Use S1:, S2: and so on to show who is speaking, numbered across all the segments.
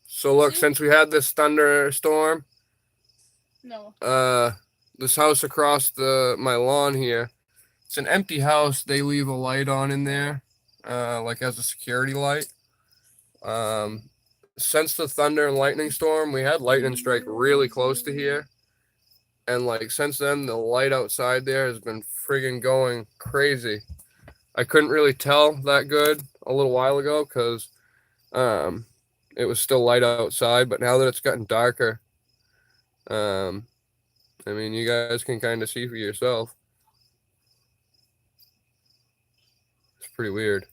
S1: So look, since we had this thunderstorm, this house across my lawn here, it's an empty house. They leave a light on in there, like as a security light. Since the thunder and lightning storm, we had lightning strike really close to here. And like since then, the light outside there has been friggin' going crazy. I couldn't really tell that good a little while ago because it was still light outside. But now that it's gotten darker, I mean, you guys can kind of see for yourself. It's pretty weird.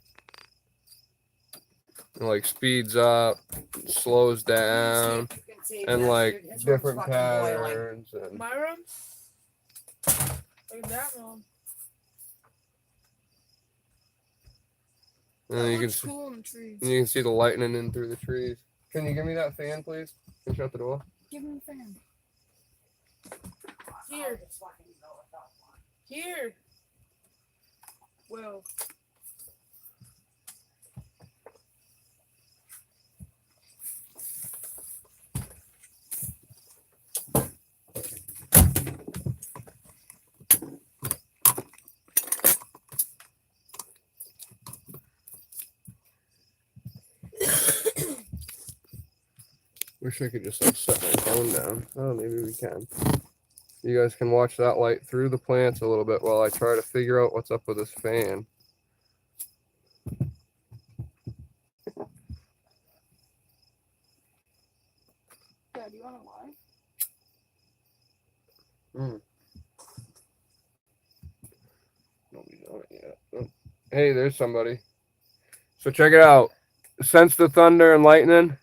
S1: It, like speeds up, slows down, and like different patterns. And
S2: my room? Like that room.
S1: And you can see the lightning in through the trees. Can you give me that fan, please? Can you shut the door?
S2: Give me the fan. Here. Here. Well.
S1: Wish I could just like set my phone down. Oh, maybe we can. You guys can watch that light through the plants a little bit while I try to figure out what's up with this fan.
S2: Dad, you want to lie?
S1: Nobody's on it yet. Oh. Hey, there's somebody. So check it out. Since the thunder and lightning,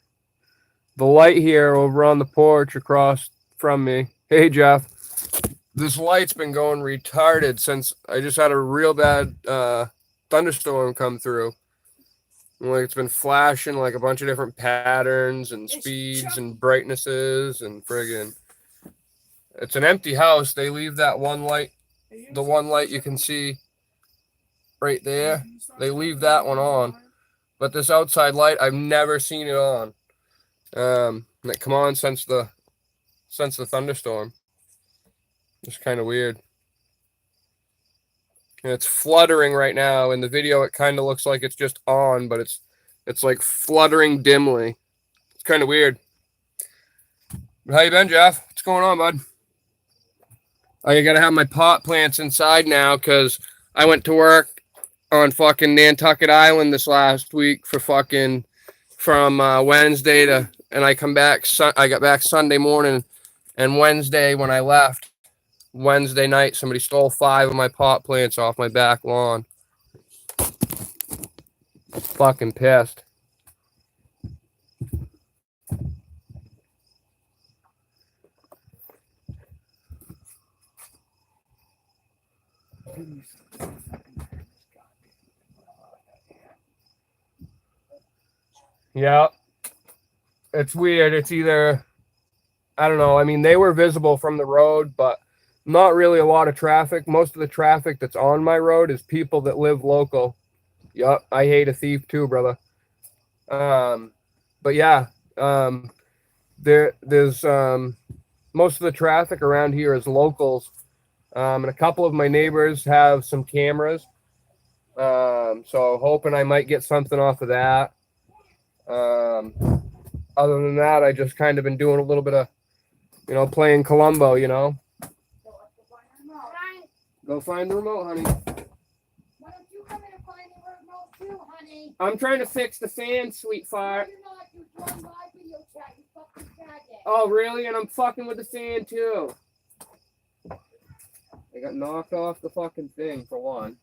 S1: the light here over on the porch across from me. Hey, Jeff. This light's been going retarded since I just had a real bad thunderstorm come through. Like it's been flashing like a bunch of different patterns and speeds and brightnesses and friggin'. It's an empty house. They leave that one light, the one light you can see right there. They leave that one on. But this outside light, I've never seen it on. That come on since the thunderstorm. It's kind of weird. And it's fluttering right now. In the video, it kind of looks like it's just on, but it's like fluttering dimly. It's kind of weird. But how you been, Jeff? What's going on, bud? I gotta have my pot plants inside now because I went to work on fucking Nantucket Island this last week for fucking from Wednesday to, and I come back. I got back Sunday morning, and Wednesday when I left. Wednesday night, somebody stole 5 of my pot plants off my back lawn. Fucking pissed. Yeah. It's weird. It's either, I don't know. I mean, they were visible from the road, but not really a lot of traffic. Most of the traffic that's on my road is people that live local. Yup, I hate a thief too, brother. But yeah, there's most of the traffic around here is locals, and a couple of my neighbors have some cameras. So hoping I might get something off of that. Other than that, I just kind of been doing a little bit of, playing Columbo, Go find the remote, honey.
S3: Why don't you come in and find the remote too, honey?
S1: I'm trying to fix the fan, sweetheart.
S3: You're not. You're doing live video chat. You fucking faggot.
S1: Oh, really? And I'm fucking with the fan, too. I got knocked off the fucking thing, for one.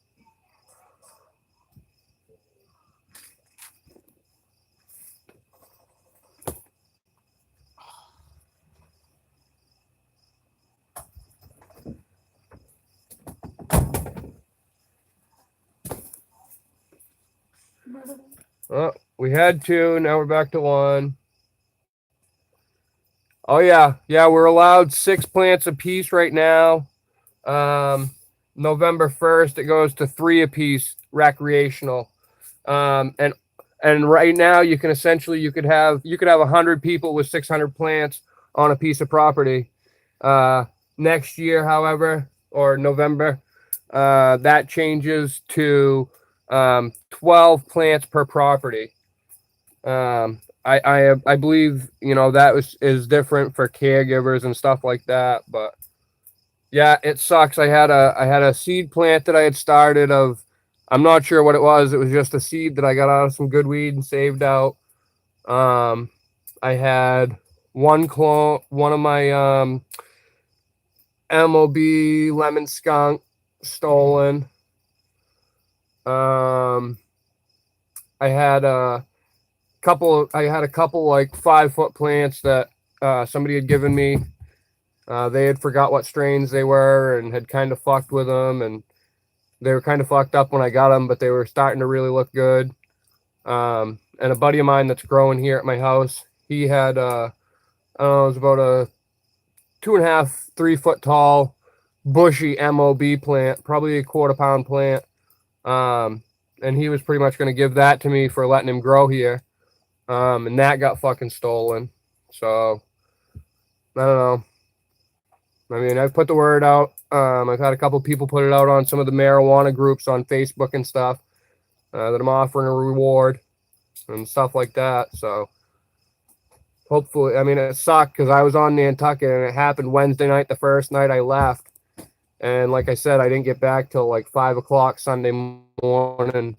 S1: Oh, we had 2. Now we're back to 1. Oh, yeah. Yeah, we're allowed 6 plants apiece right now. November 1st, it goes to 3 apiece recreational. And And right now you can essentially, you could have 100 people with 600 plants on a piece of property. Next year, however, or November, that changes to 12 plants per property. I believe, you know, that is different for caregivers and stuff like that. But yeah, it sucks. I had a seed plant that I had started of, I'm not sure what it was. It was just a seed that I got out of some good weed and saved out. I had one of my MOB lemon skunk stolen. I had a couple like 5-foot plants that somebody had given me. They had forgot what strains they were and had kind of fucked with them, and they were kind of fucked up when I got them, but they were starting to really look good. And a buddy of mine that's growing here at my house, he had I don't know, it was about a 2.5, 3-foot tall, bushy MOB plant, probably a 1/4 pound plant. And he was pretty much going to give that to me for letting him grow here. And that got fucking stolen. So I don't know. I mean, I've put the word out. I've had a couple people put it out on some of the marijuana groups on Facebook and stuff, that I'm offering a reward and stuff like that. So hopefully, I mean, it sucked because I was on Nantucket and it happened Wednesday night, the first night I left. And like I said, I didn't get back till like 5 o'clock Sunday morning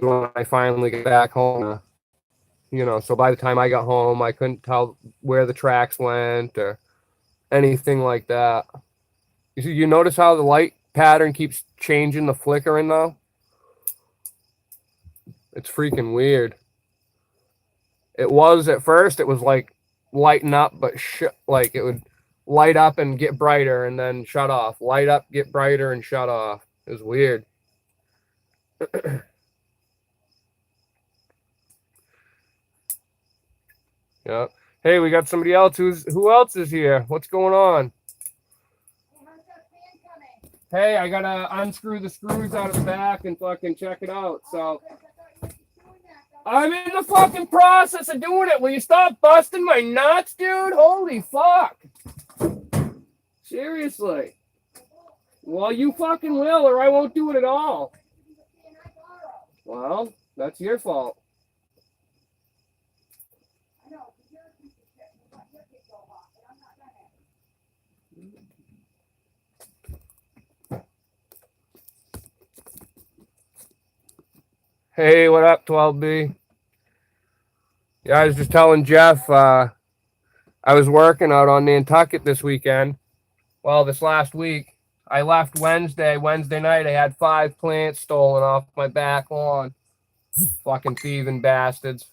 S1: when I finally get back home. You know, so by the time I got home, I couldn't tell where the tracks went or anything like that. You notice how the light pattern keeps changing, the flickering though? It's freaking weird. It was at first, it was like lighting up, but like it would light up and get brighter and then shut off. Light up, get brighter, and shut off. It was weird. Yeah. Hey, we got somebody else. Who else is here? What's going on? Hey, I gotta unscrew the screws out of the back and fucking check it out. So I'm in the fucking process of doing it. Will you stop busting my nuts, dude? Holy fuck. Seriously. Well, you fucking will, or I won't do it at all. Well, that's your fault. Hey, what up, 12B? Yeah, I was just telling Jeff, I was working out on Nantucket this weekend. Well, this last week. I left Wednesday night. I had 5 plants stolen off my back lawn. Fucking thieving bastards.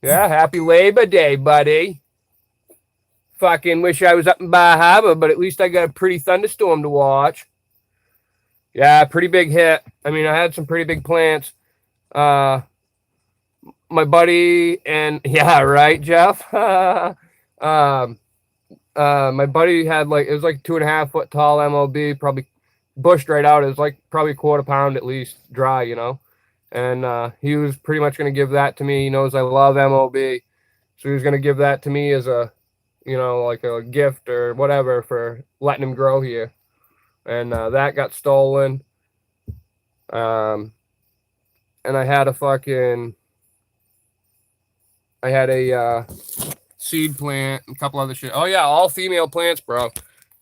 S1: Yeah, happy Labor Day, buddy. Fucking wish I was up in Bar Harbor, but at least I got a pretty thunderstorm to watch. Yeah, pretty big hit. I mean, I had some pretty big plants. My buddy and yeah, right, Jeff. My buddy had like, it was like 2.5 foot tall MOB, probably bushed right out. It was like probably 1/4 pound at least dry, you know. And he was pretty much going to give that to me. He knows I love MOB, so he was going to give that to me as a, you know, like a gift or whatever for letting him grow here. And that got stolen. And I had a seed plant, a couple other shit. Oh yeah, all female plants, bro.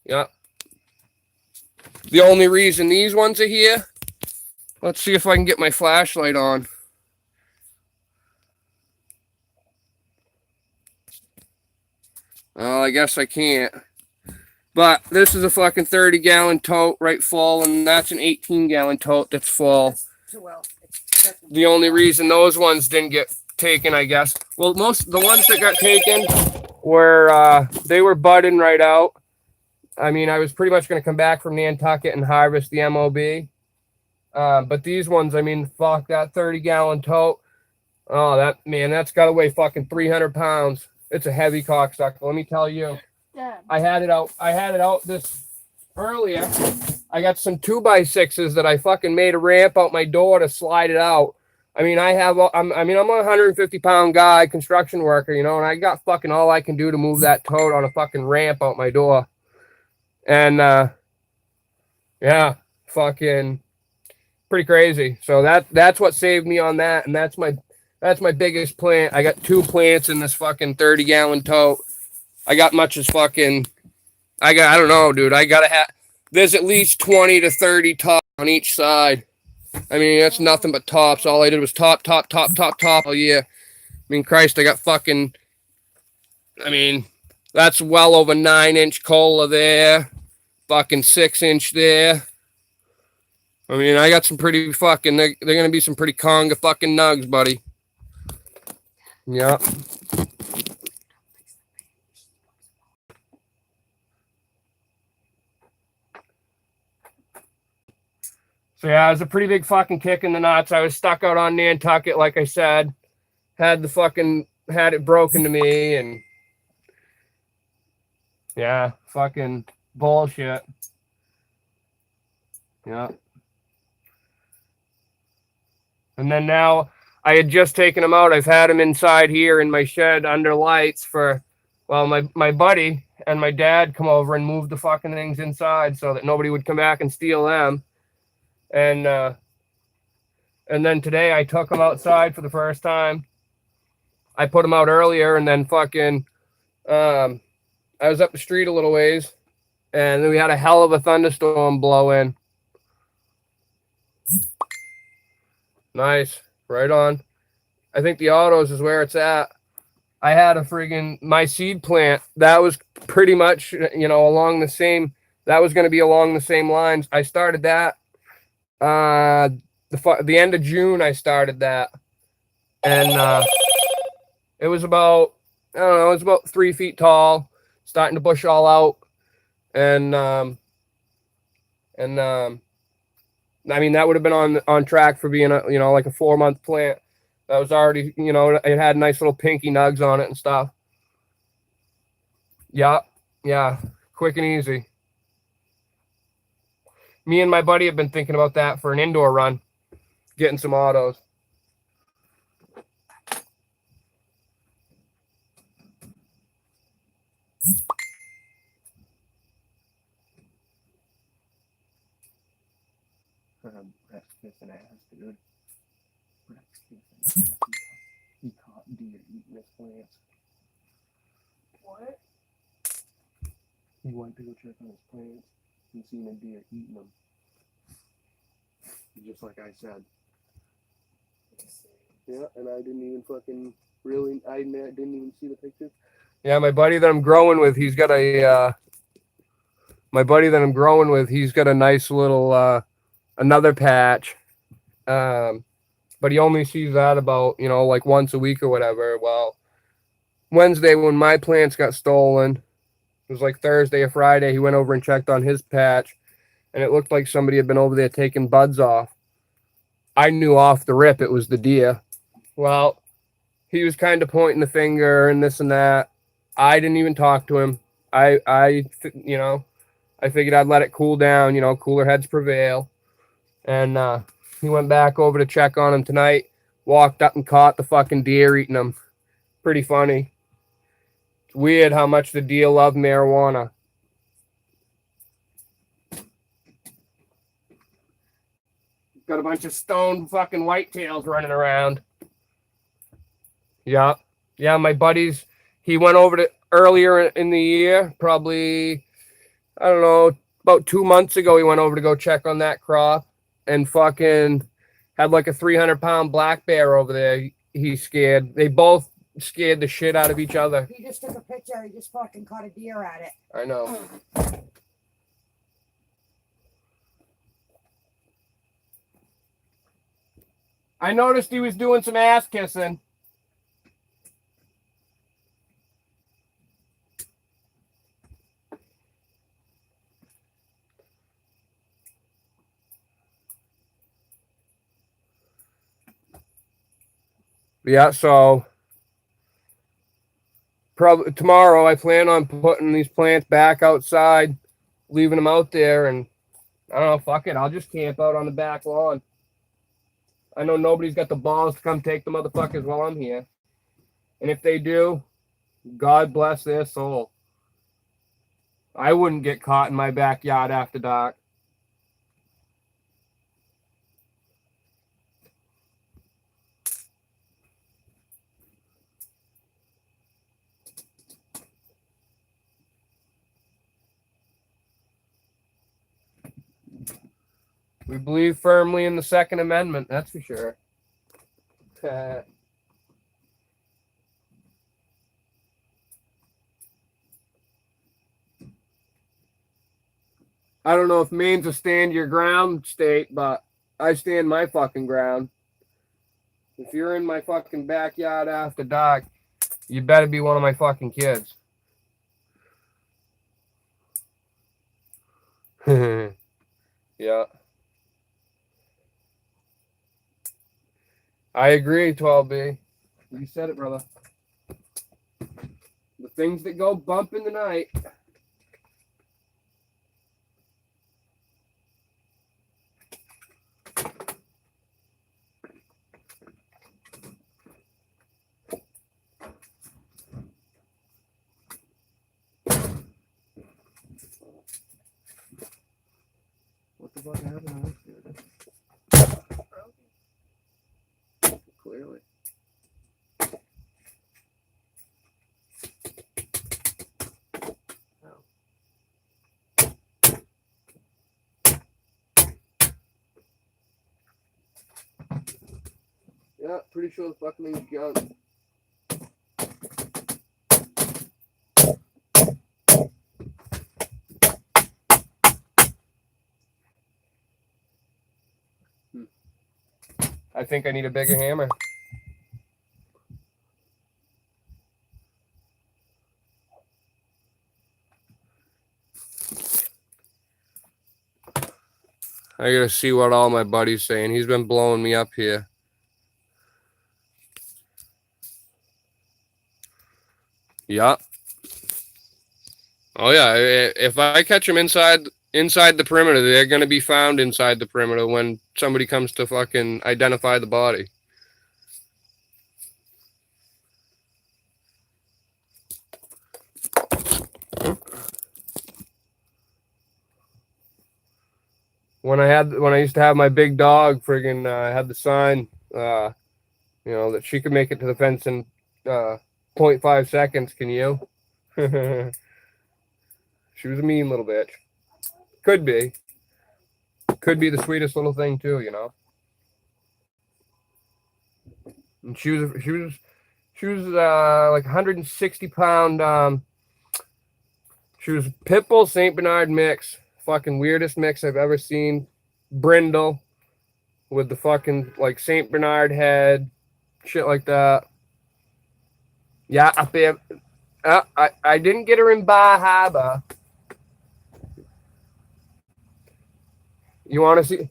S1: Yep. The only reason these ones are here, let's see if I can get my flashlight on. Oh, I guess I can't. But this is a fucking 30-gallon tote right full, and that's an 18-gallon tote that's full. The only reason those ones didn't get taken, I guess. Well, most the ones that got taken were they were budding right out. I mean, I was pretty much going to come back from Nantucket and harvest the MOB. But these ones, I mean, fuck, that 30-gallon tote. Oh, that man, that's got to weigh fucking 300 pounds. It's a heavy cocksucker. Let me tell you.
S2: Dad.
S1: I had it out this earlier. I got some 2x6s that I fucking made a ramp out my door to slide it out. I mean, I'm a 150-pound guy, construction worker, you know, and I got fucking all I can do to move that tote on a fucking ramp out my door. And yeah, fucking pretty crazy. So that's what saved me on that, and that's my biggest plant. I got 2 plants in this fucking 30-gallon tote. I got much as fucking I don't know, dude. I gotta have there's at least 20 to 30 tops on each side. I mean, that's nothing but tops. All I did was top all year. I mean, Christ, I got fucking, I mean, that's well over 9-inch cola there. Fucking 6-inch there. I mean, I got some pretty fucking, they're going to be some pretty conga fucking nugs, buddy. Yeah. So yeah, it was a pretty big fucking kick in the nuts. I was stuck out on Nantucket, like I said. Had it broken to me, and yeah, fucking bullshit. Yeah. And then now I had just taken him out. I've had him inside here in my shed under lights for, well, my buddy and my dad come over and moved the fucking things inside so that nobody would come back and steal them. And then today I took him outside for the first time. I put him out earlier, and then fucking, I was up the street a little ways, and then we had a hell of a thunderstorm blow in. Nice. Right on. I think the autos is where it's at. I had my seed plant. That was pretty much, you know, along the same, that was going to be along the same lines. I started that, the end of June, I started that. And, it was about, I don't know, it was about 3 feet tall, starting to bush all out. And I mean, that would have been on track for being a, you know, like a 4-month plant. That was already, you know, it had nice little pinky nugs on it and stuff. Yeah, quick and easy. Me and my buddy have been thinking about that for an indoor run, getting some autos. Brett's kissing ass, dude. Brett's kissing ass. He caught deer eating his plants.
S2: What?
S1: He went to go check on his plants and seen a deer eating them. Just like I said. Yeah, and I didn't even fucking really, I didn't even see the pictures. Yeah, my buddy that I'm growing with, he's got a, he's got a nice little, another patch. But he only sees that about, you know, like once a week or whatever. Well, Wednesday when my plants got stolen, it was like Thursday or Friday, he went over and checked on his patch, and it looked like somebody had been over there taking buds off. I knew off the rip it was the deer. Well, he was kind of pointing the finger and this and that. I didn't even talk to him. You know, I figured I'd let it cool down, you know, cooler heads prevail. And he went back over to check on him tonight, walked up and caught the fucking deer eating them. Pretty funny. It's weird how much the deer love marijuana. Got a bunch of stone fucking whitetails running around. Yeah. Yeah, my buddies, he went over to earlier in the year, probably, I don't know, about 2 months ago, he went over to go check on that crop and fucking had like a 300-pound black bear over there. He scared. They both scared the shit out of each other.
S3: He just took a picture. He just fucking caught a deer at it.
S1: I know. I noticed he was doing some ass kissing. Yeah, so probably tomorrow I plan on putting these plants back outside, leaving them out there, and I don't know, fuck it, I'll just camp out on the back lawn. I know nobody's got the balls to come take the motherfuckers while I'm here. And if they do, God bless their soul. I wouldn't get caught in my backyard after dark. We believe firmly in the Second Amendment, that's for sure. I don't know if Maine's a stand your ground state, but I stand my fucking ground. If you're in my fucking backyard after dark, you better be one of my fucking kids. Yeah. I agree, 12B. You said it, brother. The things that go bump in the night. What the fuck happened? Clearly. Yeah, pretty sure the fucking thing's gone. I think I need a bigger hammer. I gotta see what all my buddy's saying. He's been blowing me up here. Yeah. Oh yeah. If I catch them inside the perimeter, they're gonna be found inside the perimeter when somebody comes to fucking identify the body. When I used to have my big dog, friggin' I had the sign, that she could make it to the fence in 0.5 seconds. Can you? She was a mean little bitch. Could be the sweetest little thing too, you know. And she was like 160 pound. She was pit bull Saint Bernard mix. Fucking weirdest mix I've ever seen. Brindle with the fucking like Saint Bernard head, shit like that. Yeah, up there. I didn't get her in Bar Harbor. You want to see?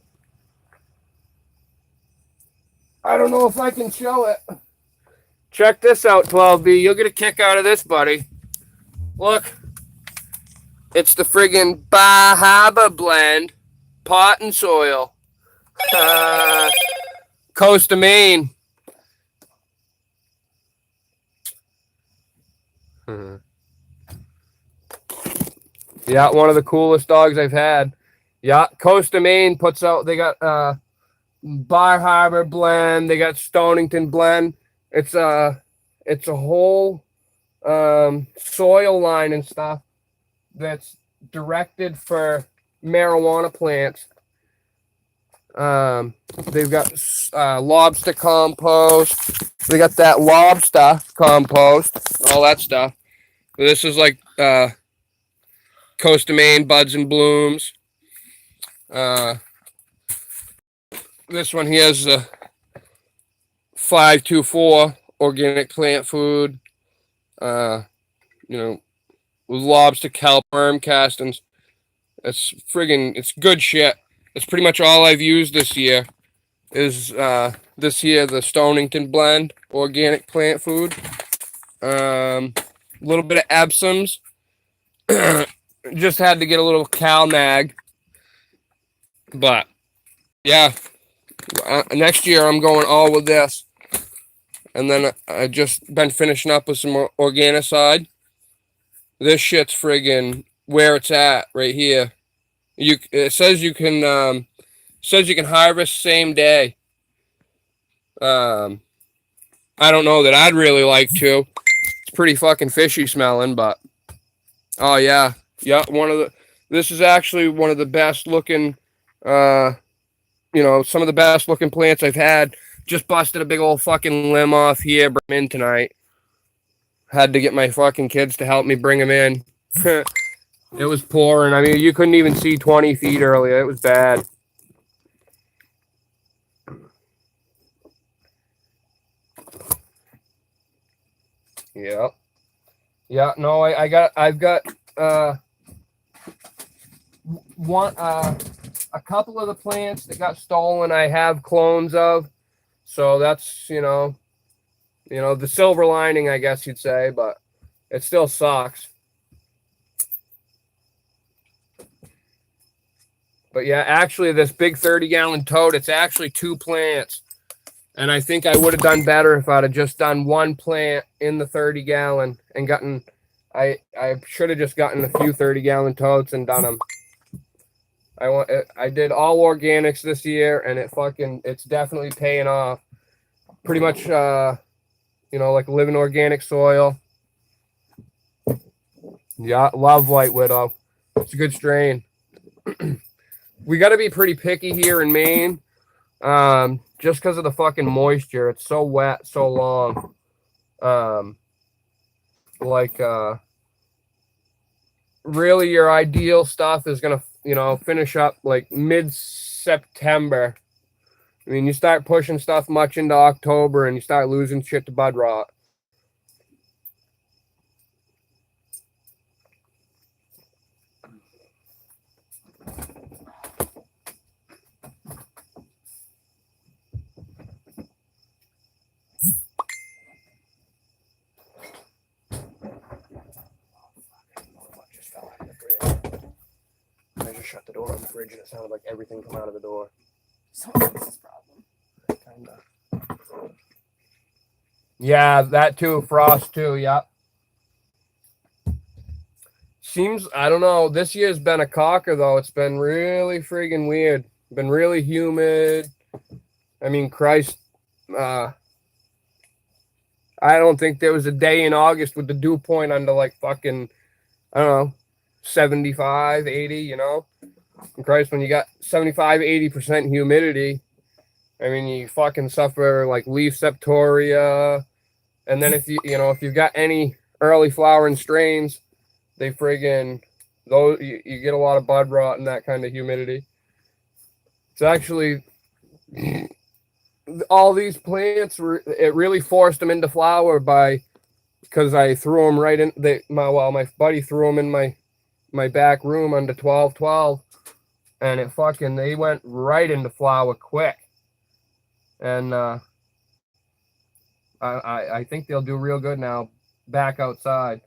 S1: I don't know if I can show it. Check this out, 12B. You'll get a kick out of this, buddy. Look. It's the friggin' Bar Harbor blend, pot and soil. Coast of Maine. Yeah, one of the coolest dogs I've had. Yeah, Coast of Maine puts out, they got Bar Harbor blend, they got Stonington blend. It's a whole soil line and stuff that's directed for marijuana plants. They've got lobster compost. They got that lobster compost, all that stuff. This is like Coast of Maine Buds and Blooms. This one here is a 524 organic plant food. With lobster, kelp, worm castings. It's good shit. It's pretty much all I've used this year. Is this year the Stonington blend, organic plant food. A little bit of Epsom's. Just had to get a little CalMag. But yeah, Next year, I'm going all with this. And then I just been finishing up with some more Organicide. This shit's friggin' where it's at right here. It says you can harvest same day. I don't know that I'd really like to. It's pretty fucking fishy smelling, but oh yeah. This is actually one of the best looking some of the best looking plants I've had. Just busted a big old fucking limb off here, bring them in tonight. Had to get my fucking kids to help me bring them in. It was pouring. I mean, you couldn't even see 20 feet earlier. It was bad. Yeah. Yeah, no, I've got a couple of the plants that got stolen I have clones of. So that's, the silver lining, I guess you'd say, but it still sucks. But yeah, actually this big 30-gallon tote, it's actually 2 plants. And I think I would have done better if I'd have just done 1 plant in the 30-gallon and gotten, I should have just gotten a few 30-gallon totes and done them. I did all organics this year, and it's definitely paying off. Pretty much, like living organic soil. Yeah, love White Widow. It's a good strain. We got to be pretty picky here in Maine, just because of the fucking moisture. It's so wet, so long. Really, your ideal stuff is gonna, finish up like mid-September. I mean, you start pushing stuff much into October, and you start losing shit to bud rot. I just shut the door on the fridge, and it sounded like everything come out of the door.
S2: Someone else's problem.
S1: Kinda. Yeah, that too. Frost too. Yep. Seems, I don't know. This year's been a cocker though. It's been really friggin' weird. Been really humid. I mean, Christ. I don't think there was a day in August with the dew point under like fucking, I don't know, 75, 80, And Christ, when you got 75, 80% humidity, I mean, you fucking suffer like leaf septoria. And then if you've got any early flowering strains, they friggin' you get a lot of bud rot in that kind of humidity. It's actually all these plants it really forced them into flower because I threw them right in my buddy threw them in my back room under 12-12, and they went right into flower quick. And I think they'll do real good now back outside.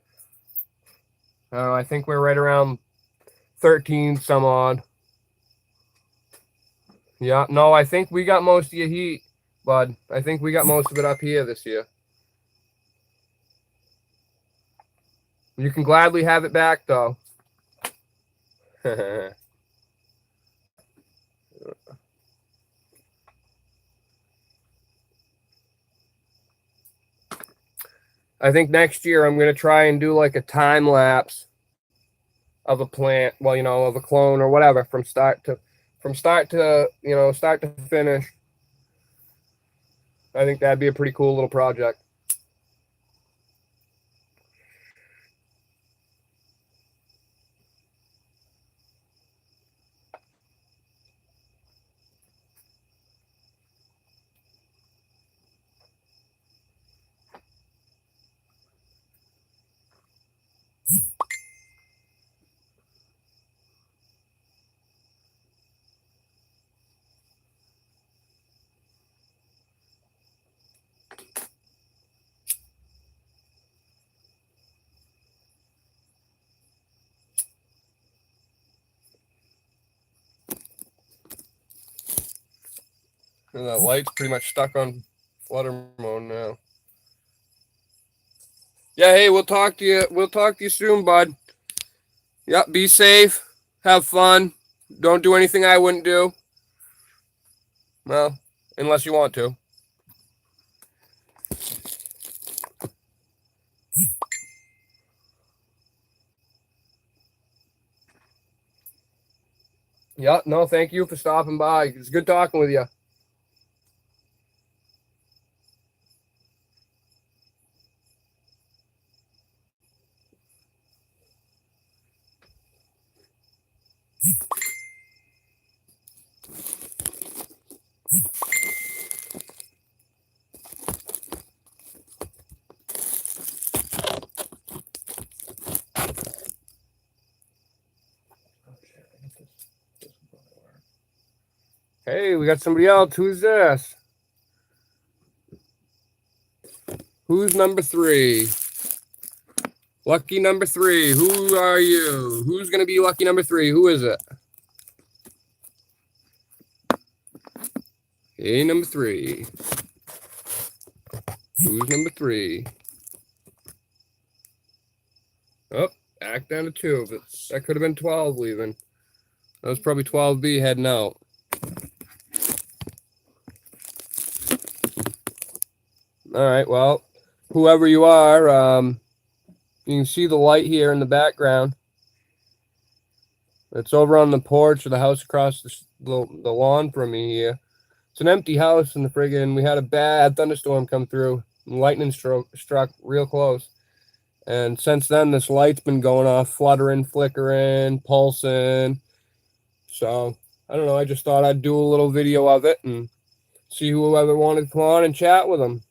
S1: I think we're right around 13 some odd. Yeah, no, I think we got most of your heat, bud. I think we got most of it up here this year. You can gladly have it back, though. I think next year I'm going to try and do like a time lapse of a plant, of a clone or whatever from start to finish. I think that'd be a pretty cool little project. And that light's pretty much stuck on flutter mode now. Yeah, hey, we'll talk to you. We'll talk to you soon, bud. Yep, be safe. Have fun. Don't do anything I wouldn't do. Well, unless you want to. Yeah, no, thank you for stopping by. It's good talking with you. Hey, we got somebody else. Who's this? Who's number 3? Lucky number 3. Who are you? Who's going to be lucky number 3? Who is it? Hey, number 3. Who's number 3? Oh, back down to 2. But that could have been 12 leaving. That was probably 12B heading out. All right, well, whoever you are, you can see the light here in the background. It's over on the porch of the house across the lawn from me here. It's an empty house, and we had a bad thunderstorm come through. And lightning struck real close. And since then, this light's been going off, fluttering, flickering, pulsing. So, I don't know, I just thought I'd do a little video of it and see whoever wanted to come on and chat with them.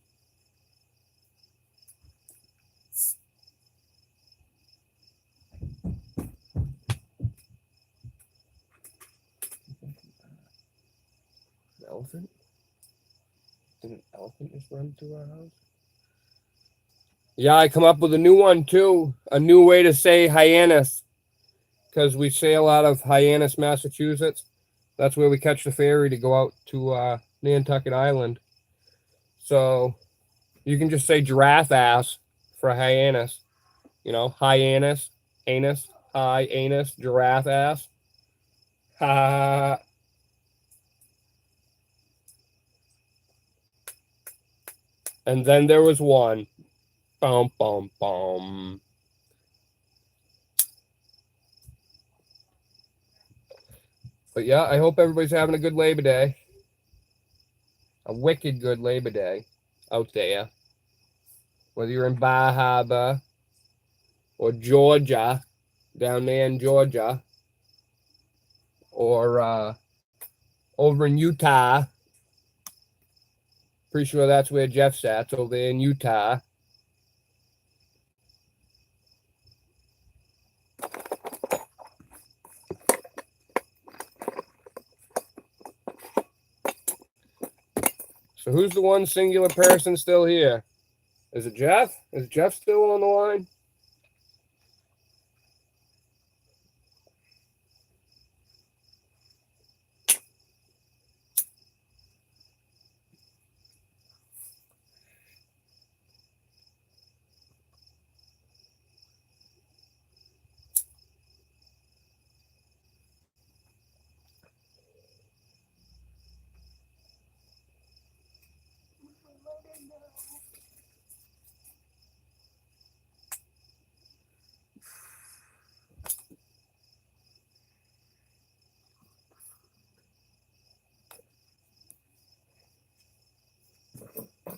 S1: Elephant? Did an elephant just run through our house? Yeah, I come up with a new one too. A new way to say Hyannis. Because we sail out of Hyannis, Massachusetts. That's where we catch the ferry to go out to Nantucket Island. So you can just say giraffe ass for Hyannis. You know, Hyannis, anus, high anus, giraffe ass. Ha. And then there was one. Bum, bum, bum. But yeah, I hope everybody's having a good Labor Day. A wicked good Labor Day out there. Whether you're in Bar Harbor or Georgia, down there in Georgia, or over in Utah. Pretty sure that's where Jeff's at, over there in Utah. So who's the one singular person still here? Is it Jeff? Is Jeff still on the line?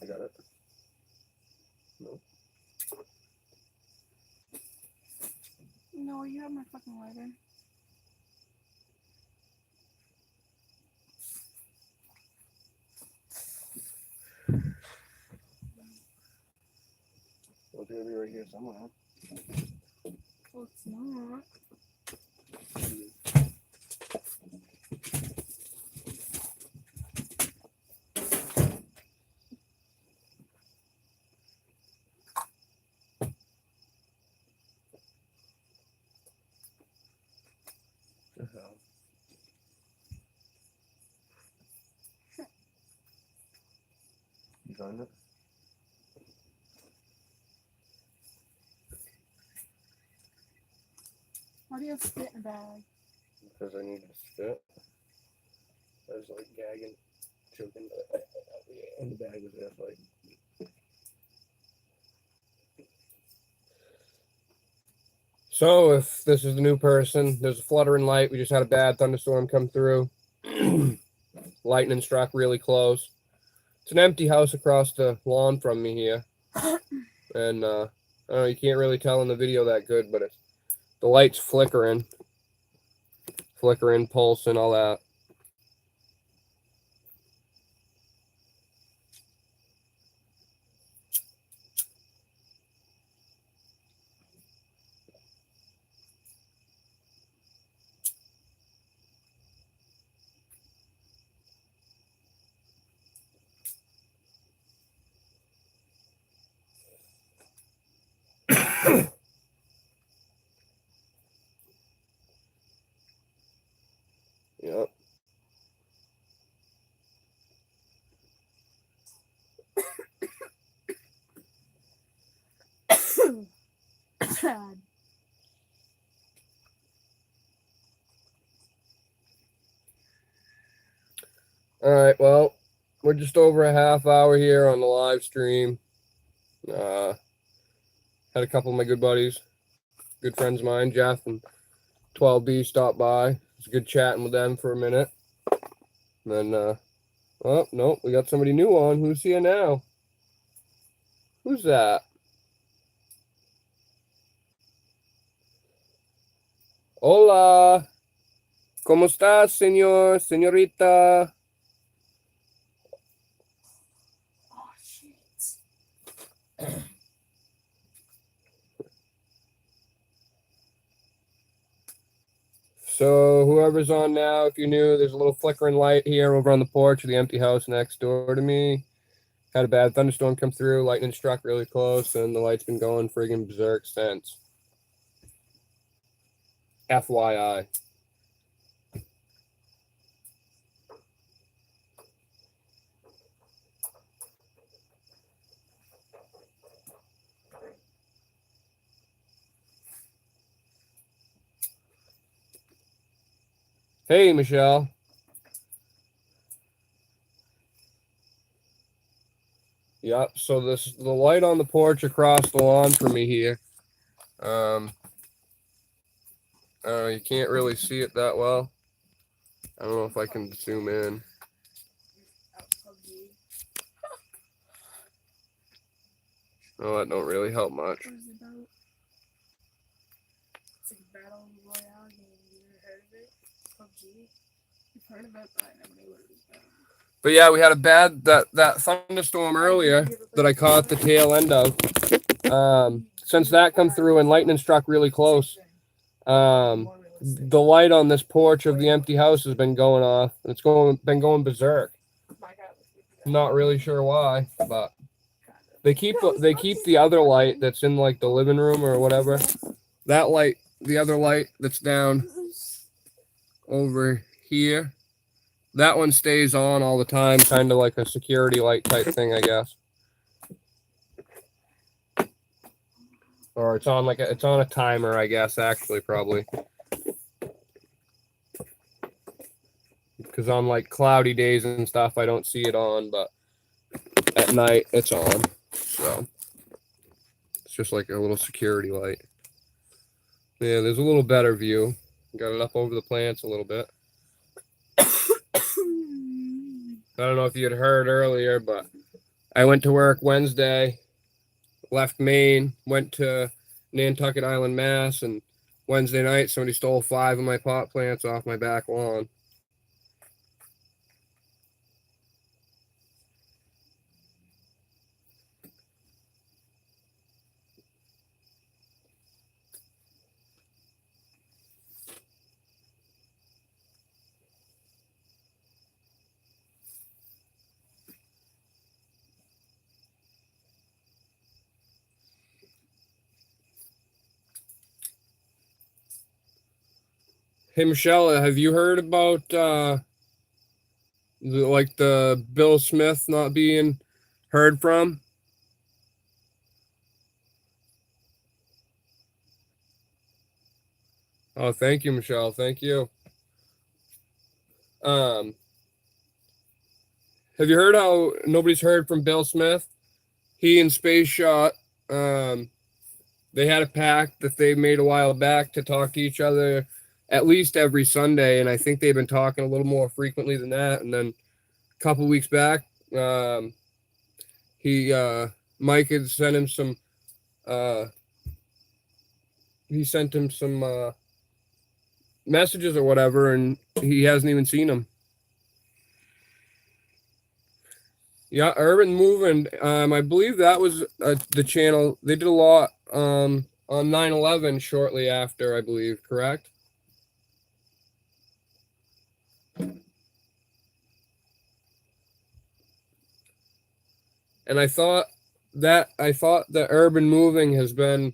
S1: I got it. Nope.
S2: No, you have my fucking lighter.
S1: Well, it's gonna be right here somewhere.
S2: Well, it's not.
S1: on it.
S2: Why do you have spit in a bag?
S1: Because I need to spit. I was like gagging, choking. And the bag was there, like. So, if this is the new person, there's a fluttering light. We just had a bad thunderstorm come through. Lightning struck really close. It's an empty house across the lawn from me here. And, I don't know, you can't really tell in the video that good, but the light's flickering, pulsing, all that. Yep.
S2: Sad.
S1: All right, well, we're just over a half hour here on the live stream. Had a couple of my good buddies, good friends of mine, Jeff and 12B, stop by. It's good chatting with them for a minute. And then, oh, no, we got somebody new on. Who's here now? Who's that? Hola. ¿Cómo estás, señorita?
S2: Oh shit.
S1: So whoever's on now, if you're new, there's a little flickering light here over on the porch of the empty house next door to me. Had a bad thunderstorm come through, lightning struck really close, and the light's been going friggin' berserk since. FYI. Hey, Michelle. Yep, so the light on the porch across the lawn from me here. You can't really see it that well. I don't know if I can zoom in. Oh, that don't really help much.
S2: What is it about? It's like a battle royale game. You ever heard of it? PUBG. You've heard of it, but I never knew what it was about.
S1: But yeah, we had a bad that thunderstorm earlier that I caught the tail end of. Since that come through and lightning struck really close, the light on this porch of the empty house has been going off. It's been going berserk. Not really sure why, but they keep the other light that's in like the living room or whatever. That light, the other light that's down over here, that one stays on all the time, kind of like a security light type thing, I guess. Or it's on it's on a timer, I guess, actually, probably. Because on like cloudy days and stuff, I don't see it on, but at night it's on. So it's just like a little security light. Yeah, there's a little better view. Got it up over the plants a little bit. I don't know if you had heard earlier, but I went to work Wednesday, left Maine, went to Nantucket Island, Mass, and Wednesday night somebody stole 5 of my pot plants off my back lawn. Hey Michelle, have you heard about the Bill Smith not being heard from? Oh, thank you, Michelle. Thank you. Have you heard how nobody's heard from Bill Smith? He and Space Shot, they had a pact that they made a while back to talk to each other at least every Sunday, and I think they've been talking a little more frequently than that. And then a couple weeks back, Mike had sent him some. He sent him some messages or whatever, and he hasn't even seen them. Yeah, Urban Moving. I believe that was the channel. They did a lot on 9/11 shortly after, I believe. Correct? And I thought that Urban Moving has been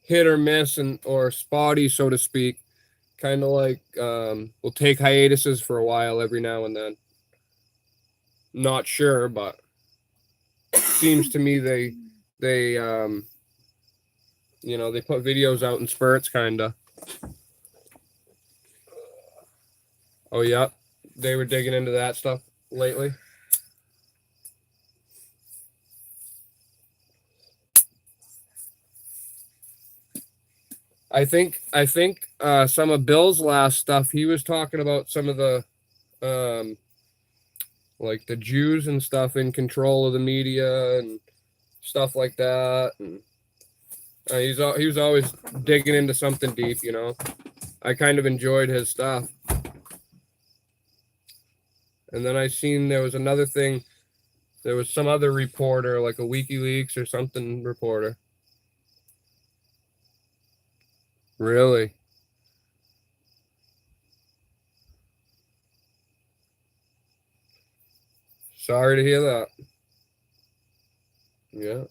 S1: hit or miss or spotty, so to speak. Kind of like we'll take hiatuses for a while every now and then. Not sure, but seems to me they they put videos out in spurts, kind of. Oh yeah, they were digging into that stuff lately. I think some of Bill's last stuff, he was talking about some of the like the Jews and stuff in control of the media and stuff like that. And he was always digging into something deep, you know. I kind of enjoyed his stuff. And then I seen there was another thing. There was some other reporter, like a WikiLeaks or something reporter. Really? Sorry to hear that. Yeah.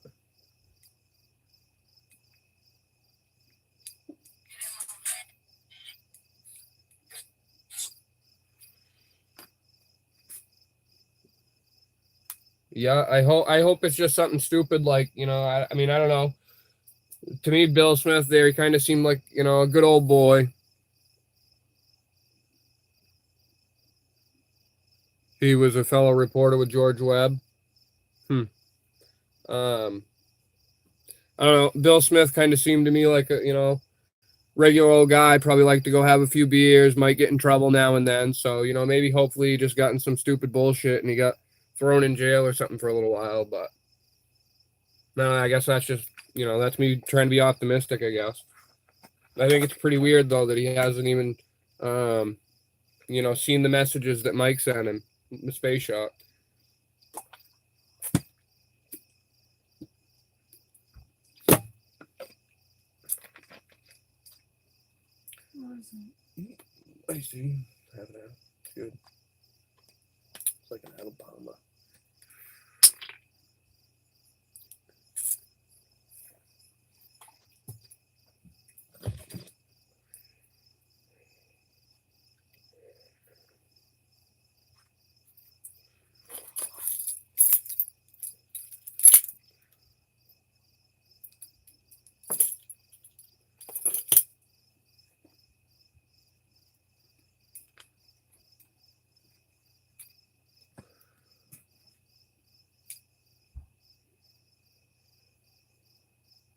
S1: Yeah, I hope it's just something stupid like, you know, I mean, I don't know. To me, Bill Smith there, he kind of seemed like, you know, a good old boy. He was a fellow reporter with George Webb. I don't know. Bill Smith kind of seemed to me like a, you know, regular old guy, probably like to go have a few beers, might get in trouble now and then. So, you know, maybe hopefully he just got in some stupid bullshit and he got thrown in jail or something for a little while. But no, I guess that's just, you know, that's me trying to be optimistic, I guess. I think it's pretty weird, though, that he hasn't even, you know, seen the messages that Mike sent him, the Space Shot. I see. Have it out. Good. It's like an Alabama.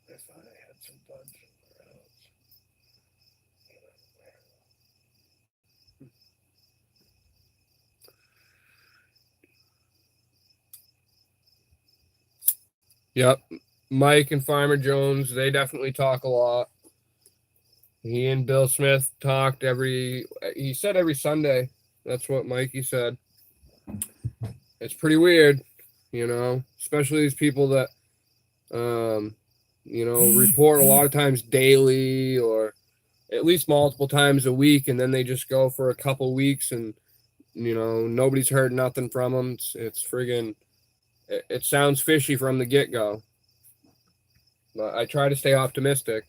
S1: I thought I had some buds somewhere else. Yep. Mike and Farmer Jones, they definitely talk a lot. He and Bill Smith talked he said every Sunday. That's what Mikey said. It's pretty weird, you know, especially these people that, you know, report a lot of times daily or at least multiple times a week. And then they just go for a couple weeks and, you know, nobody's heard nothing from them. It's friggin', it sounds fishy from the get-go. But I try to stay optimistic.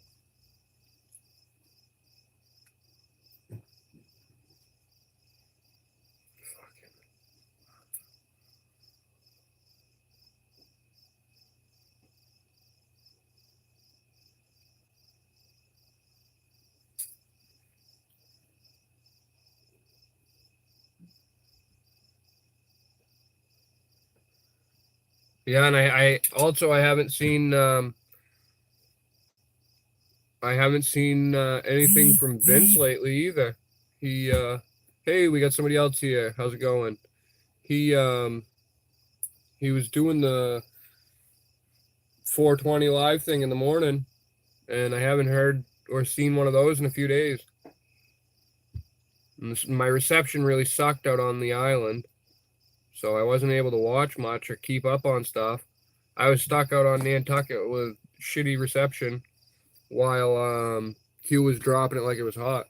S1: Yeah, and I also I haven't seen anything from Vince lately either. He hey, we got somebody else here. How's it going? He he was doing the 420 live thing in the morning, and I haven't heard or seen one of those in a few days. And my reception really sucked out on the island, so I wasn't able to watch much or keep up on stuff. I was stuck out on Nantucket with shitty reception while Q was dropping it like it was hot.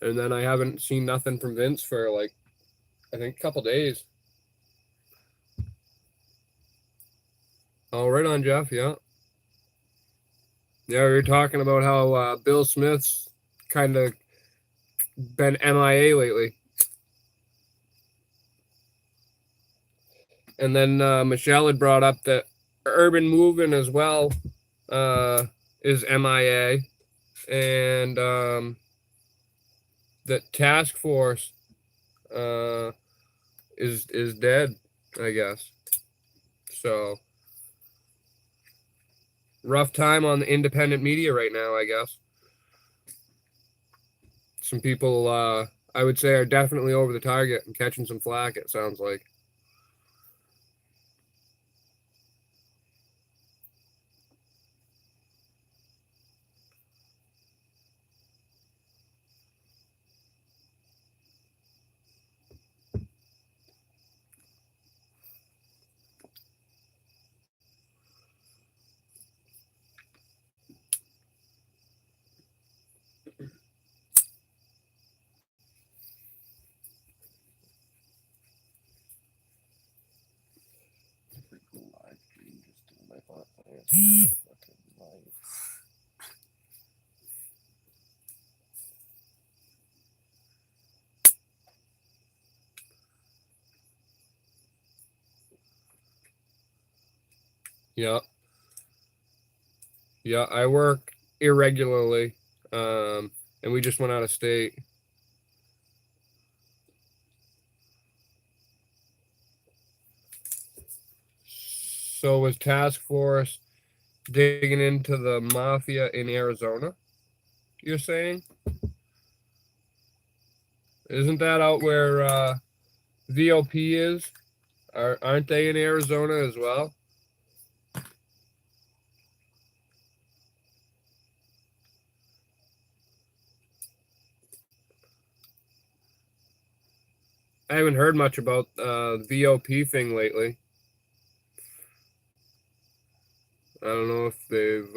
S1: And then I haven't seen nothing from Vince for like I think a couple days. Oh, right on, Jeff. Yeah. Yeah, we were talking about how Bill Smith's kind of been MIA lately. And then Michelle had brought up that Urban Moving as well is MIA. And that Task Force is dead, I guess. So rough time on the independent media right now, I guess. Some people I would say are definitely over the target and catching some flack, it sounds like. Yeah. Yeah, I work irregularly. And we just went out of state. So was Task Force digging into the mafia in Arizona, you're saying? Isn't that out where VOP is? Aren't they in Arizona as well? I haven't heard much about the VOP thing lately. I don't know if they've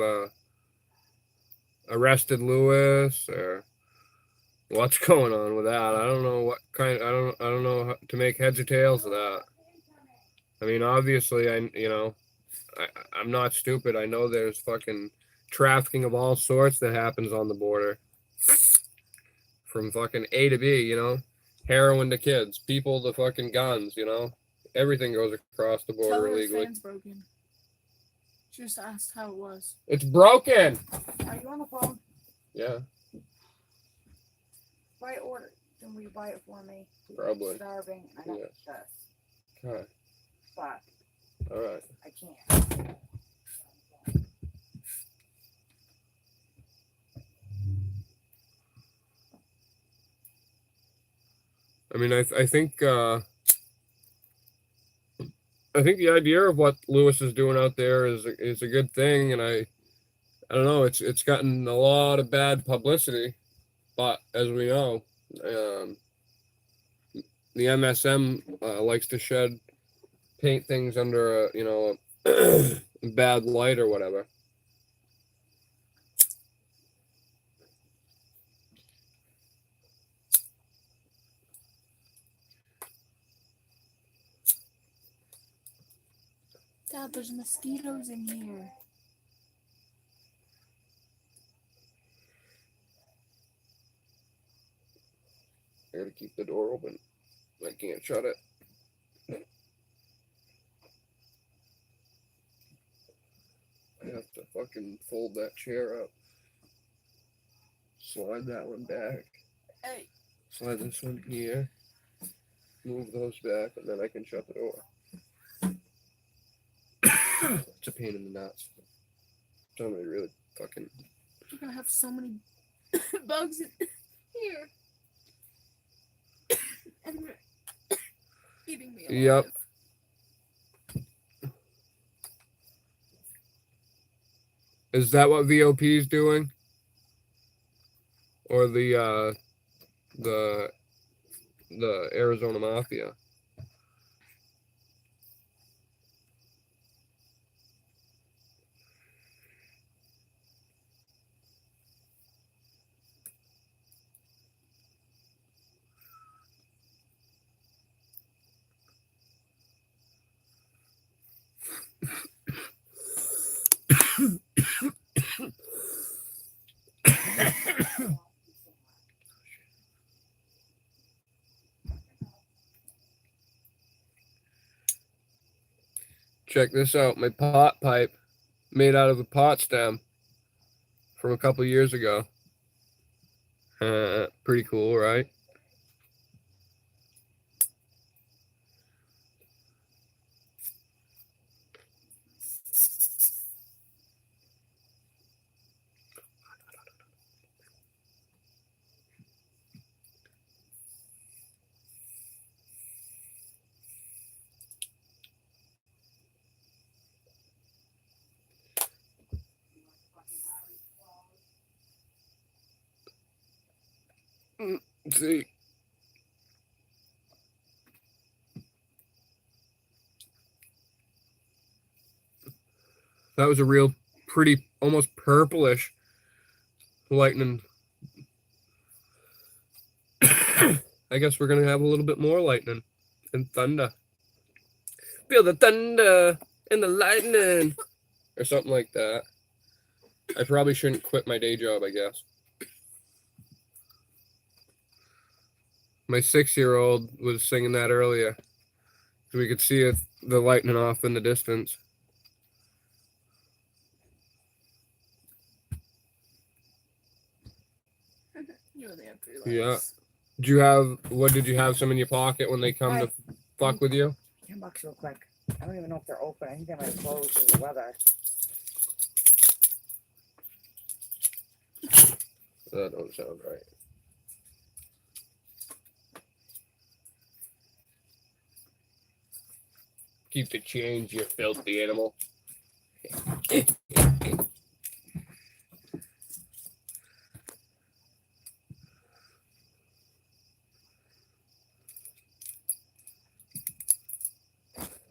S1: arrested Lewis or what's going on with that. I don't know what kind. I don't know how to make heads or tails of that. I mean, obviously, I'm not stupid. I know there's fucking trafficking of all sorts that happens on the border, from fucking A to B. Heroin to kids, people to fucking guns. Everything goes across the
S2: Tell
S1: border
S2: her the
S1: illegally.
S2: fan's broken. Just asked how it was.
S1: It's broken.
S3: Are you on the phone?
S1: Yeah,
S3: Buy order. Can we buy it for me?
S1: probably.
S3: I'm starving. I got
S1: Yes.
S3: this.
S1: Okay.
S3: But
S1: All right.
S3: I can't.
S1: I mean, I think the idea of what Lewis is doing out there is a good thing, and I don't know. It's gotten a lot of bad publicity, but as we know, the MSM likes to paint things under a bad light or whatever.
S2: Dad, there's mosquitoes in here.
S1: I gotta keep the door open. I can't shut it. I have to fucking fold that chair up. Slide that one back.
S2: Hey.
S1: Slide this one here. Move those back, and then I can shut the door. It's a pain in the nuts. Somebody really fucking.
S2: You're gonna have so many bugs in here. And they're eating me alive.
S1: Yep. Is that what VOP is doing? Or the Arizona Mafia? Check this out. My pot pipe made out of the pot stem from a couple years ago. Pretty cool, right? Let's see. That was a real pretty, almost purplish lightning. I guess we're gonna have a little bit more lightning and thunder. Feel the thunder and the lightning, or something like that. I probably shouldn't quit my day job, I guess. My 6-year-old was singing that earlier. We could see it, the lightning off in the distance.
S2: You only have 3 lives.
S1: Yeah. Did you have some in your pocket when they come to fuck with you?
S4: $10 real quick. I don't even know if they're open. I think they might have closed because of the weather.
S1: That don't sound right. Keep the change, you filthy animal.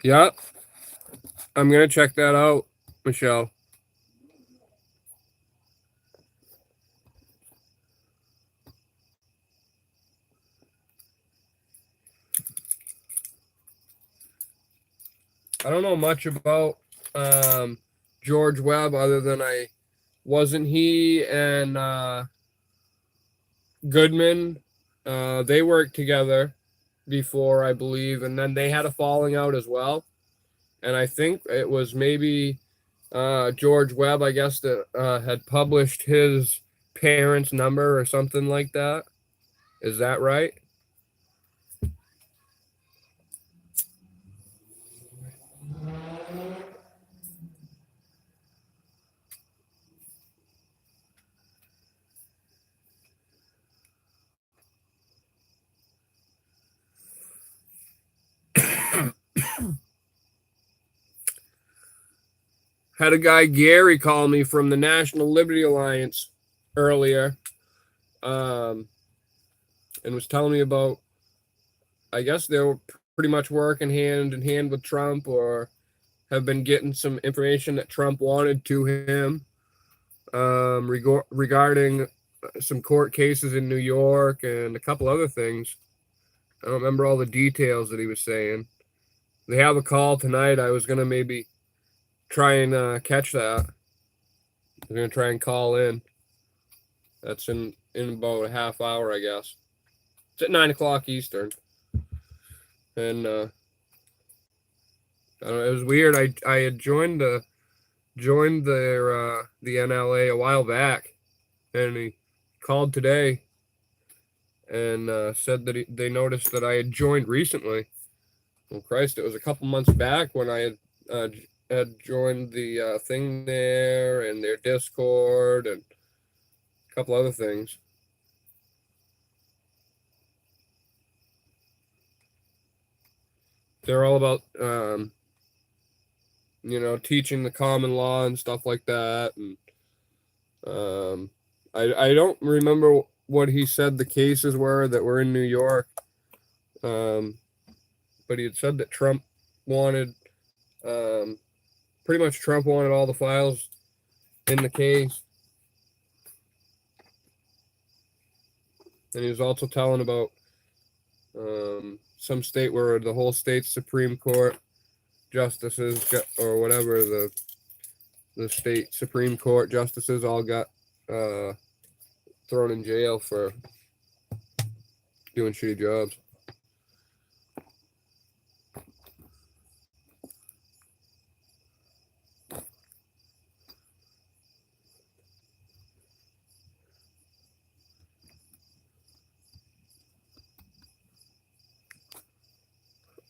S1: Yeah. I'm gonna check that out, Michelle. I don't know much about George Webb other than wasn't he and Goodman, they worked together before, I believe, and then they had a falling out as well. And I think it was maybe George Webb, I guess, that had published his parents' number or something like that. Is that right? Had a guy, Gary, call me from the National Liberty Alliance earlier, and was telling me about, I guess they were pretty much working hand in hand with Trump, or have been getting some information that Trump wanted to him regarding some court cases in New York and a couple other things. I don't remember all the details that he was saying. They have a call tonight. I was going to maybe try and catch that. I'm going to try and call in. That's in about a half hour, I guess. It's at 9 o'clock Eastern. And I don't know, it was weird. I had joined their the NLA a while back, and he called today and said that they noticed that I had joined recently. Well, Christ, it was a couple months back when I had joined the thing there and their Discord and a couple other things. They're all about, teaching the common law and stuff like that. And I don't remember what he said the cases were that were in New York. But he had said that Trump wanted, pretty much Trump wanted all the files in the case. And he was also telling about some state where the whole state's Supreme Court justices or whatever, the state Supreme Court justices all got thrown in jail for doing shitty jobs.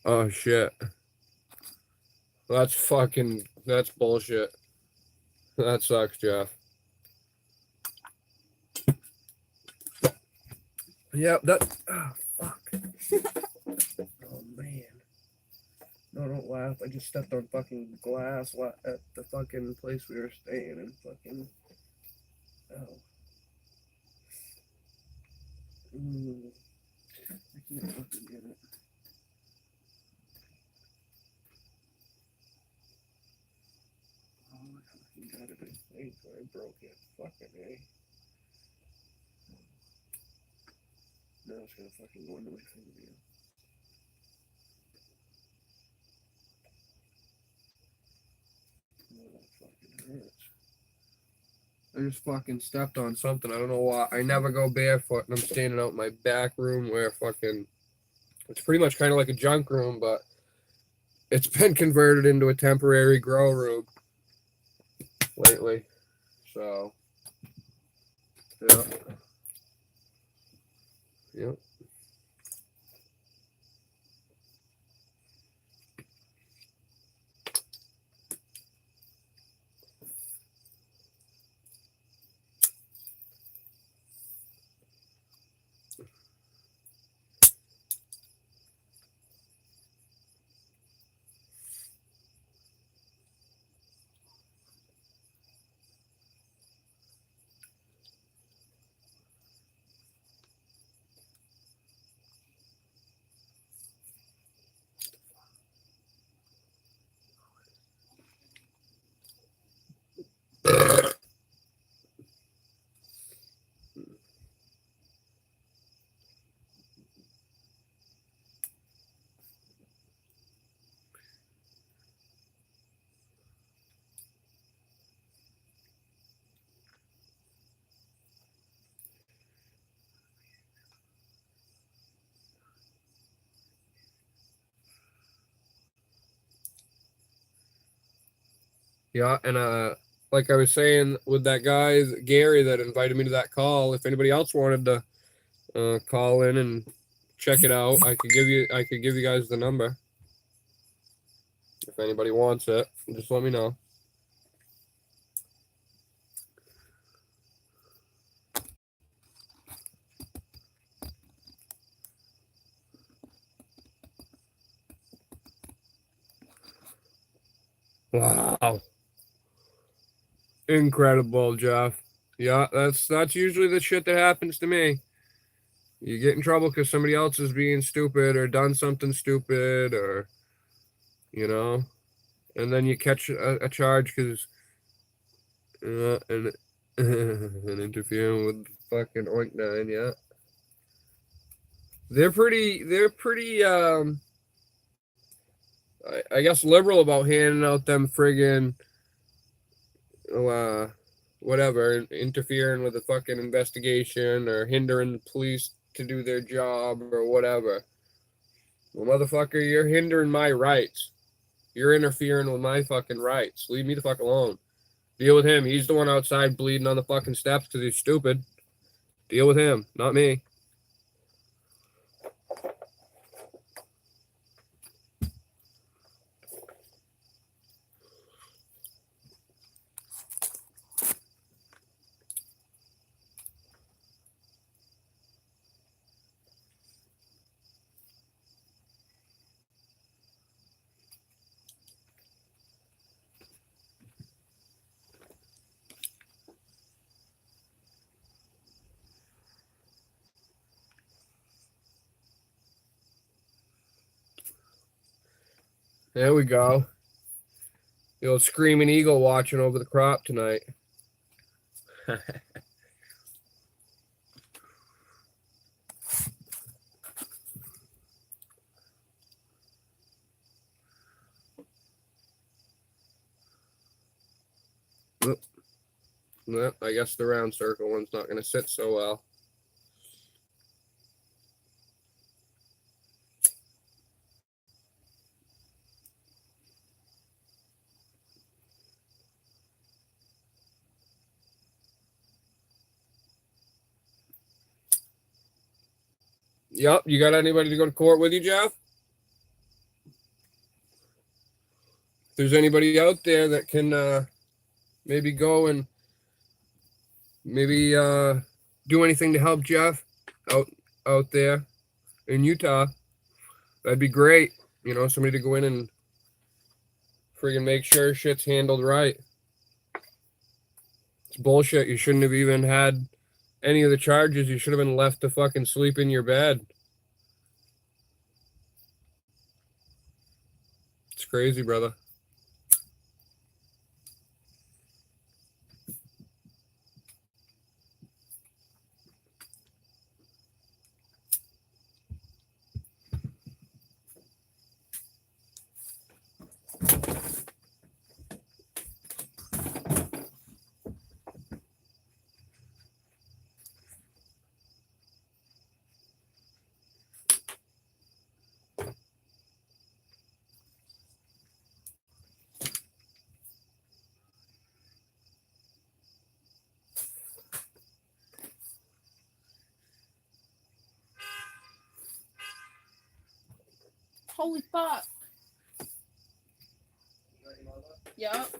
S1: Oh shit. That's bullshit. That sucks, Jeff. Yep, oh fuck. Oh man. No, don't laugh. I just stepped on fucking glass at the fucking place we were staying in. Fucking. Oh. I can't fucking get it. Oh, I fucking got it. I broke it. Fucking A. Now it's gonna fucking go into my fingernail. Oh, that fucking hurts. I just fucking stepped on something. I don't know why. I never go barefoot, and I'm standing out in my back room where fucking. It's pretty much kind of like a junk room, but it's been converted into a temporary grow room lately. So, yeah. Yep. Yeah, and like I was saying with that guy Gary that invited me to that call, if anybody else wanted to call in and check it out, I could give you guys the number. If anybody wants it, just let me know. Wow. Incredible, Jeff. Yeah, that's usually the shit that happens to me. You get in trouble because somebody else is being stupid or done something stupid or, and then you catch a charge because and interfering with fucking Oink9, yeah. They're pretty I guess liberal about handing out them friggin' whatever, interfering with the fucking investigation or hindering the police to do their job or whatever. Well, motherfucker, you're hindering my rights. You're interfering with my fucking rights. Leave me the fuck alone. Deal with him. He's the one outside bleeding on the fucking steps because he's stupid. Deal with him, not me. There we go. The old screaming eagle watching over the crop tonight. Well, I guess the round circle one's not going to sit so well. Yep, you got anybody to go to court with you, Jeff? If there's anybody out there that can maybe go and maybe do anything to help Jeff out there in Utah, that'd be great. You know, somebody to go in and friggin' make sure shit's handled right. It's bullshit. You shouldn't have even had any of the charges. You should have been left to fucking sleep in your bed. It's crazy, brother.
S2: Holy fuck. Yup.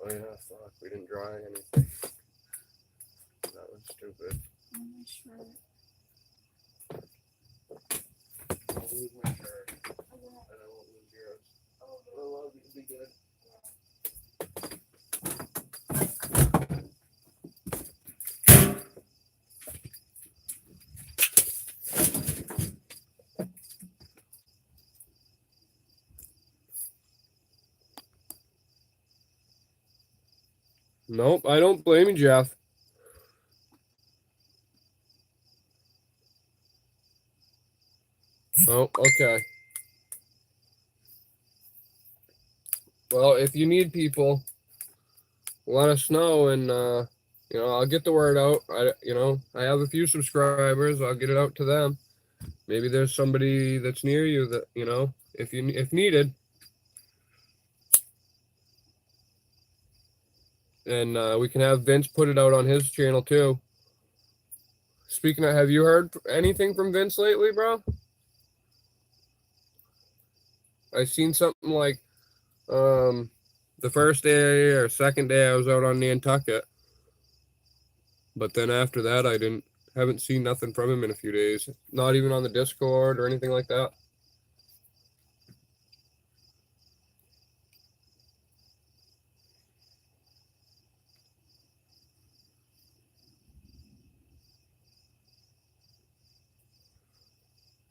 S1: Oh yeah, fuck. We didn't dry anything. That was stupid.
S2: On my shirt.
S1: I'll lose my shirt. And I won't lose yours. I love you. Be good. Nope, I don't blame you, Jeff. Oh, okay. Well, if you need people, let us know, and you know, I'll get the word out. I have a few subscribers. I'll get it out to them. Maybe there's somebody that's near you that, you know, if needed. And we can have Vince put it out on his channel too. Speaking of, have you heard anything from Vince lately, bro? I seen something like the first day or second day I was out on Nantucket. But then after that haven't seen nothing from him in a few days. Not even on the Discord or anything like that.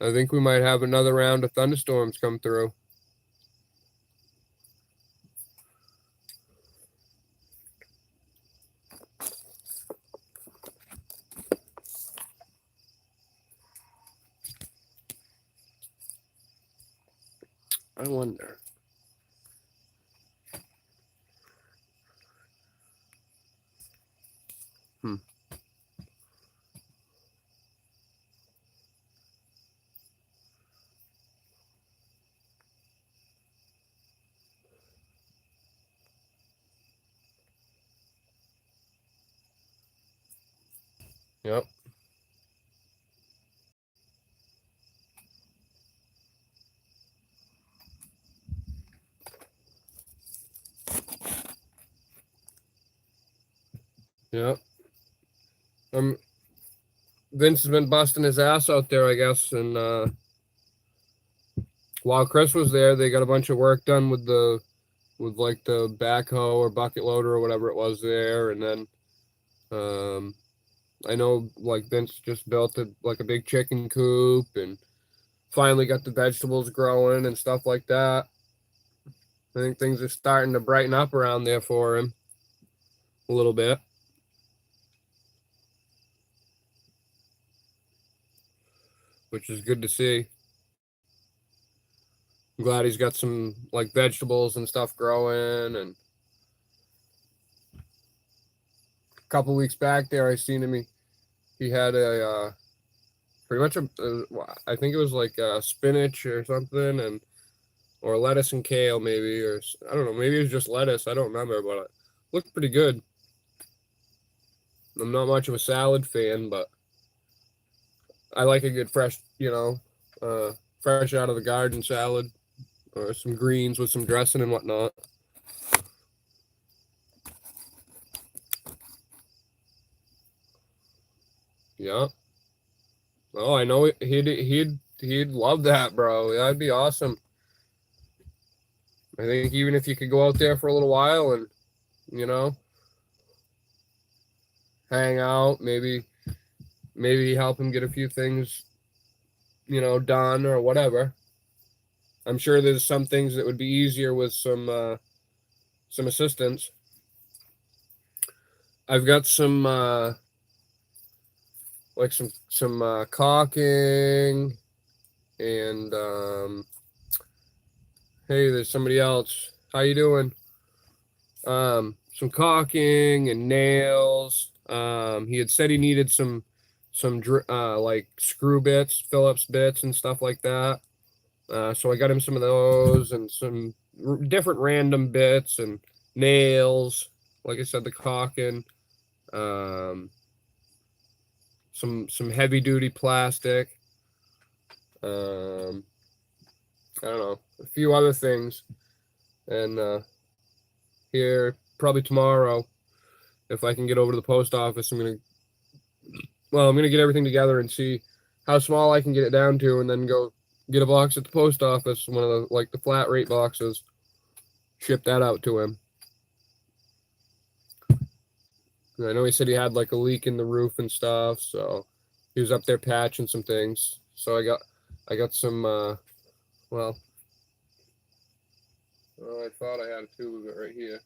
S1: I think we might have another round of thunderstorms come through. I wonder. Yep. Yep. Vince has been busting his ass out there, I guess, and while Chris was there, they got a bunch of work done with the with like the backhoe or bucket loader or whatever it was there, and then I know like Vince just built like a big chicken coop and finally got the vegetables growing and stuff like that. I think things are starting to brighten up around there for him a little bit. Which is good to see. I'm glad he's got some like vegetables and stuff growing. And a couple weeks back there, I seen him. He had a pretty much I think it was like spinach or something, and or lettuce and kale maybe, or I don't know, maybe it was just lettuce. I don't remember, but it looked pretty good. I'm not much of a salad fan, but I like a good fresh, fresh out of the garden salad or some greens with some dressing and whatnot. Yeah. Oh, I know he'd love that, bro. That'd be awesome. I think even if you could go out there for a little while and, hang out, maybe help him get a few things, done or whatever. I'm sure there's some things that would be easier with some assistance. I've got some like some caulking and hey, there's somebody else. How you doing? Some caulking and nails. He had said he needed some like screw bits, Phillips bits and stuff like that. So I got him some of those and some different random bits and nails. Like I said, the caulking. Some heavy duty plastic. I don't know, a few other things. And here probably tomorrow, if I can get over to the post office, I'm gonna get everything together and see how small I can get it down to, and then go get a box at the post office, one of the flat rate boxes, ship that out to him. I know he said he had like a leak in the roof and stuff, so he was up there patching some things. So I got some I thought I had a tube of it right here.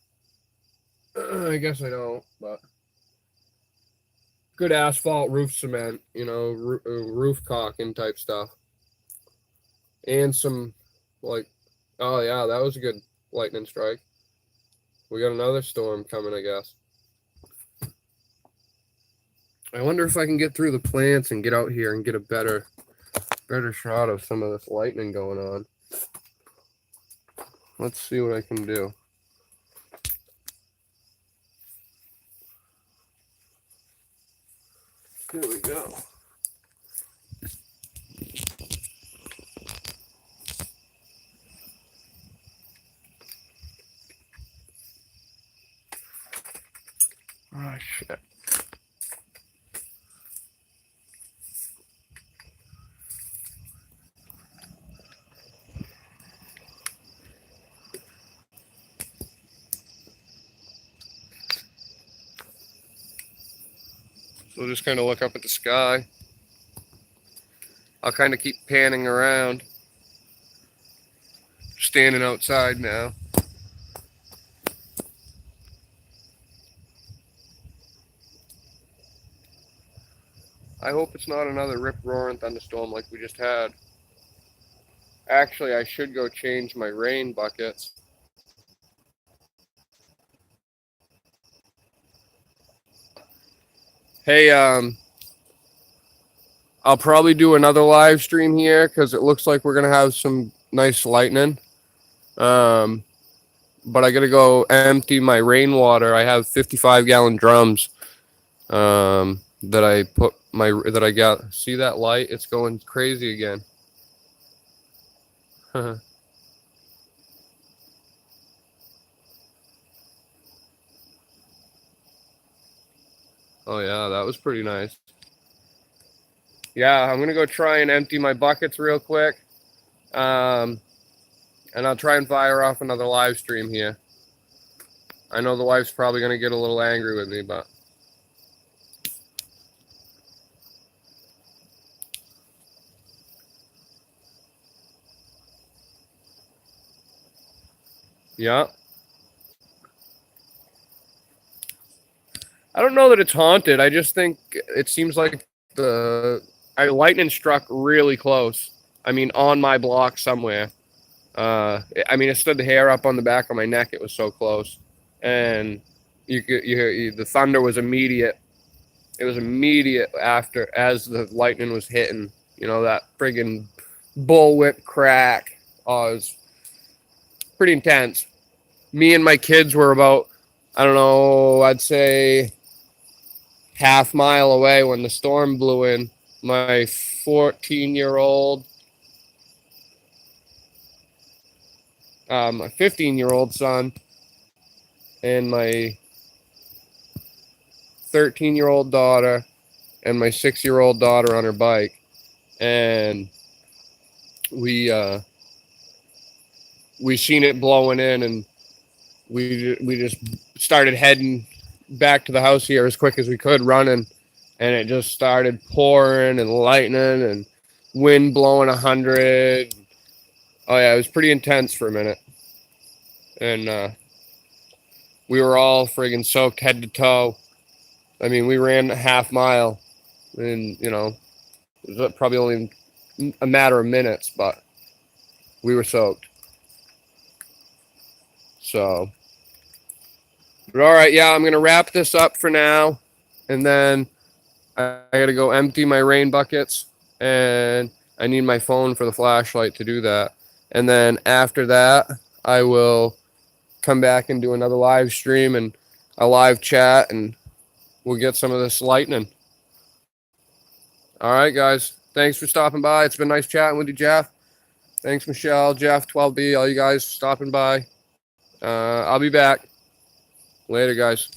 S1: I guess I don't, but good asphalt roof cement, roof caulking type stuff. And some oh yeah, that was a good lightning strike. We got another storm coming, I guess. I wonder if I can get through the plants and get out here and get a better shot of some of this lightning going on. Let's see what I can do. Here we go. Oh, shit. So just kind of look up at the sky. I'll kind of keep panning around. Standing outside now. I hope it's not another rip-roaring thunderstorm like we just had. Actually, I should go change my rain buckets. Hey, I'll probably do another live stream here because it looks like we're going to have some nice lightning. But I got to go empty my rainwater. I have 55-gallon drums that I got. See that light? It's going crazy again. Oh yeah, that was pretty nice. Yeah, I'm gonna go try and empty my buckets real quick. And I'll try and fire off another live stream here. I know the wife's probably going to get a little angry with me, but. Yeah. I don't know that it's haunted. I just think it seems like lightning struck really close. I mean, on my block somewhere. I mean, it stood the hair up on the back of my neck. It was so close, and the thunder was immediate. It was immediate after as the lightning was hitting. You know, that friggin' bullwhip crack. Oh, it was pretty intense. Me and my kids were about, I don't know, I'd say half mile away when the storm blew in. My 14-year-old, my 15-year-old son, and my 13-year-old daughter, and my 6-year-old daughter on her bike. And we seen it blowing in, and we just started heading back to the house here as quick as we could, running, and it just started pouring and lightning and wind blowing 100. Oh yeah, it was pretty intense for a minute, and we were all friggin' soaked head to toe. I mean, we ran a half mile, and you know, it was probably only a matter of minutes, but we were soaked. So, but all right, yeah, I'm going to wrap this up for now, and then I got to go empty my rain buckets, and I need my phone for the flashlight to do that. And then after that, I will come back and do another live stream and a live chat, and we'll get some of this lightning. All right, guys. Thanks for stopping by. It's been nice chatting with you, Jeff. Thanks, Michelle, Jeff, 12B, all you guys stopping by. I'll be back. Later, guys.